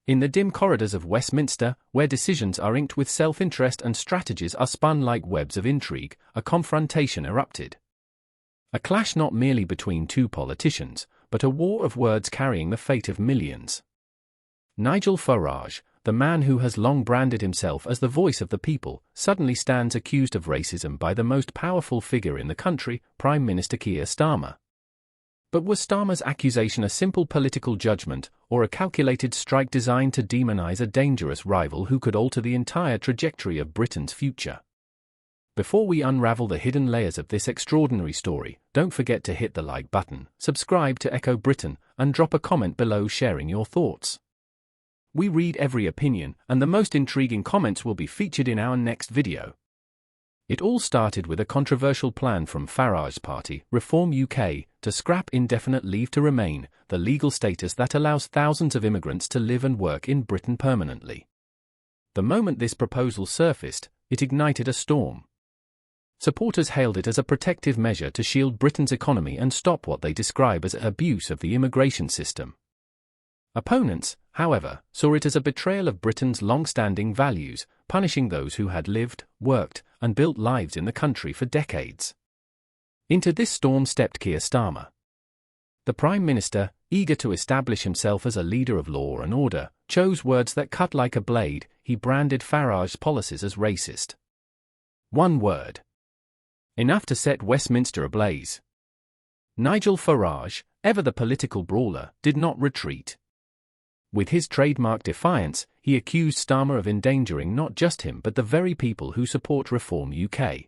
In the dim corridors of Westminster, where decisions are inked with self-interest and strategies are spun like webs of intrigue, a confrontation erupted. A clash not merely between two politicians, but a war of words carrying the fate of millions. Nigel Farage, the man who has long branded himself as the voice of the people, suddenly stands accused of racism by the most powerful figure in the country, Prime Minister Keir Starmer. But was Starmer's accusation a simple political judgment, or a calculated strike designed to demonize a dangerous rival who could alter the entire trajectory of Britain's future? Before we unravel the hidden layers of this extraordinary story, don't forget to hit the like button, subscribe to Echo Britain, and drop a comment below sharing your thoughts. We read every opinion, and the most intriguing comments will be featured in our next video. It all started with a controversial plan from Farage's party, Reform UK, to scrap indefinite leave to remain, the legal status that allows thousands of immigrants to live and work in Britain permanently. The moment this proposal surfaced, it ignited a storm. Supporters hailed it as a protective measure to shield Britain's economy and stop what they describe as abuse of the immigration system. Opponents, however, saw it as a betrayal of Britain's long-standing values, punishing those who had lived, worked, and built lives in the country for decades. Into this storm stepped Keir Starmer. The Prime Minister, eager to establish himself as a leader of law and order, chose words that cut like a blade. He branded Farage's policies as racist. One word. Enough to set Westminster ablaze. Nigel Farage, ever the political brawler, did not retreat. With his trademark defiance, he accused Starmer of endangering not just him but the very people who support Reform UK.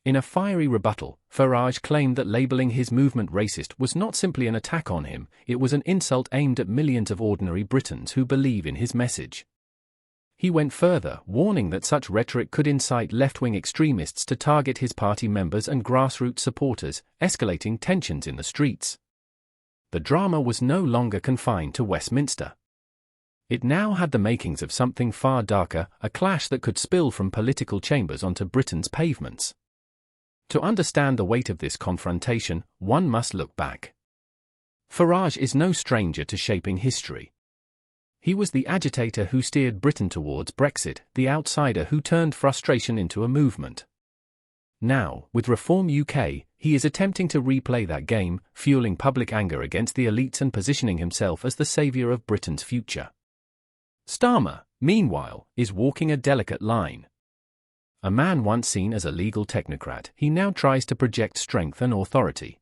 In a fiery rebuttal, Farage claimed that labelling his movement racist was not simply an attack on him, it was an insult aimed at millions of ordinary Britons who believe in his message. He went further, warning that such rhetoric could incite left-wing extremists to target his party members and grassroots supporters, escalating tensions in the streets. The drama was no longer confined to Westminster. It now had the makings of something far darker, a clash that could spill from political chambers onto Britain's pavements. To understand the weight of this confrontation, one must look back. Farage is no stranger to shaping history. He was the agitator who steered Britain towards Brexit, the outsider who turned frustration into a movement. Now, with Reform UK, he is attempting to replay that game, fueling public anger against the elites and positioning himself as the saviour of Britain's future. Starmer, meanwhile, is walking a delicate line. A man once seen as a legal technocrat, he now tries to project strength and authority.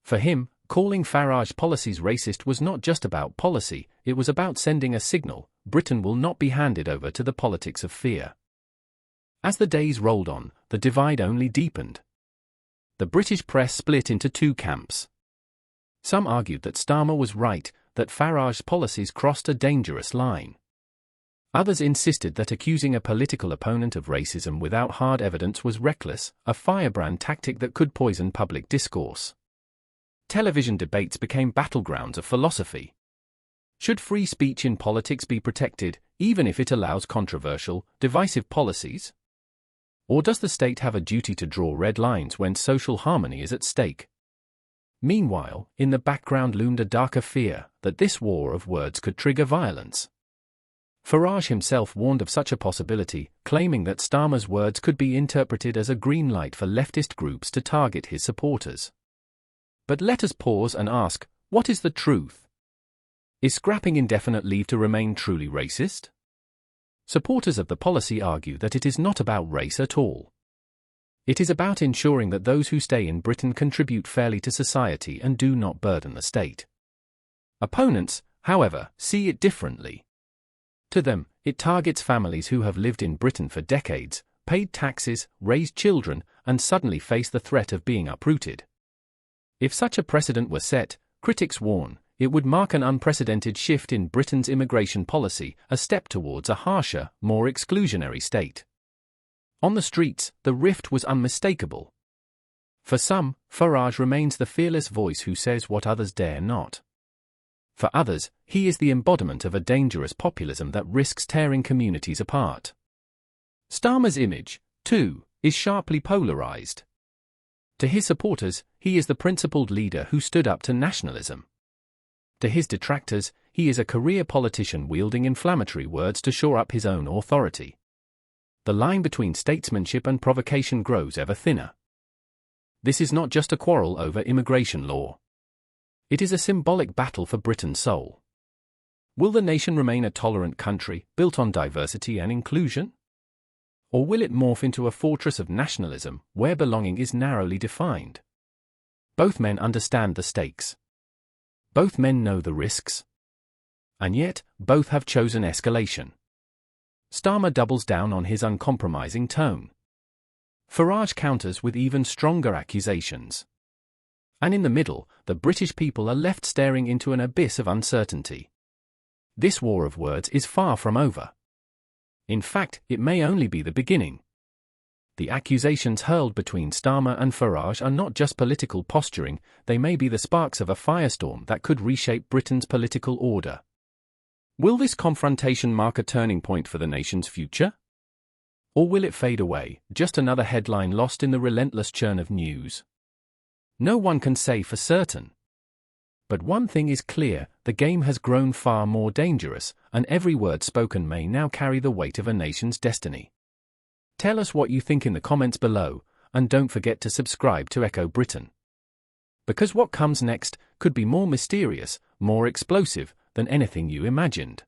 For him, calling Farage's policies racist was not just about policy, it was about sending a signal: Britain will not be handed over to the politics of fear. As the days rolled on, the divide only deepened. The British press split into two camps. Some argued that Starmer was right, that Farage's policies crossed a dangerous line. Others insisted that accusing a political opponent of racism without hard evidence was reckless, a firebrand tactic that could poison public discourse. Television debates became battlegrounds of philosophy. Should free speech in politics be protected, even if it allows controversial, divisive policies? Or does the state have a duty to draw red lines when social harmony is at stake? Meanwhile, in the background loomed a darker fear that this war of words could trigger violence. Farage himself warned of such a possibility, claiming that Starmer's words could be interpreted as a green light for leftist groups to target his supporters. But let us pause and ask, what is the truth? Is scrapping indefinite leave to remain truly racist? Supporters of the policy argue that it is not about race at all. It is about ensuring that those who stay in Britain contribute fairly to society and do not burden the state. Opponents, however, see it differently. To them, it targets families who have lived in Britain for decades, paid taxes, raised children, and suddenly face the threat of being uprooted. If such a precedent were set, critics warn, it would mark an unprecedented shift in Britain's immigration policy, a step towards a harsher, more exclusionary state. On the streets, the rift was unmistakable. For some, Farage remains the fearless voice who says what others dare not. For others, he is the embodiment of a dangerous populism that risks tearing communities apart. Starmer's image, too, is sharply polarized. To his supporters, he is the principled leader who stood up to nationalism. To his detractors, he is a career politician wielding inflammatory words to shore up his own authority. The line between statesmanship and provocation grows ever thinner. This is not just a quarrel over immigration law. It is a symbolic battle for Britain's soul. Will the nation remain a tolerant country, built on diversity and inclusion? Or will it morph into a fortress of nationalism, where belonging is narrowly defined? Both men understand the stakes. Both men know the risks. And yet, both have chosen escalation. Starmer doubles down on his uncompromising tone. Farage counters with even stronger accusations. And in the middle, the British people are left staring into an abyss of uncertainty. This war of words is far from over. In fact, it may only be the beginning. The accusations hurled between Starmer and Farage are not just political posturing, they may be the sparks of a firestorm that could reshape Britain's political order. Will this confrontation mark a turning point for the nation's future? Or will it fade away, just another headline lost in the relentless churn of news? No one can say for certain. But one thing is clear, the game has grown far more dangerous, and every word spoken may now carry the weight of a nation's destiny. Tell us what you think in the comments below, and don't forget to subscribe to Echo Britain. Because what comes next could be more mysterious, more explosive than anything you imagined.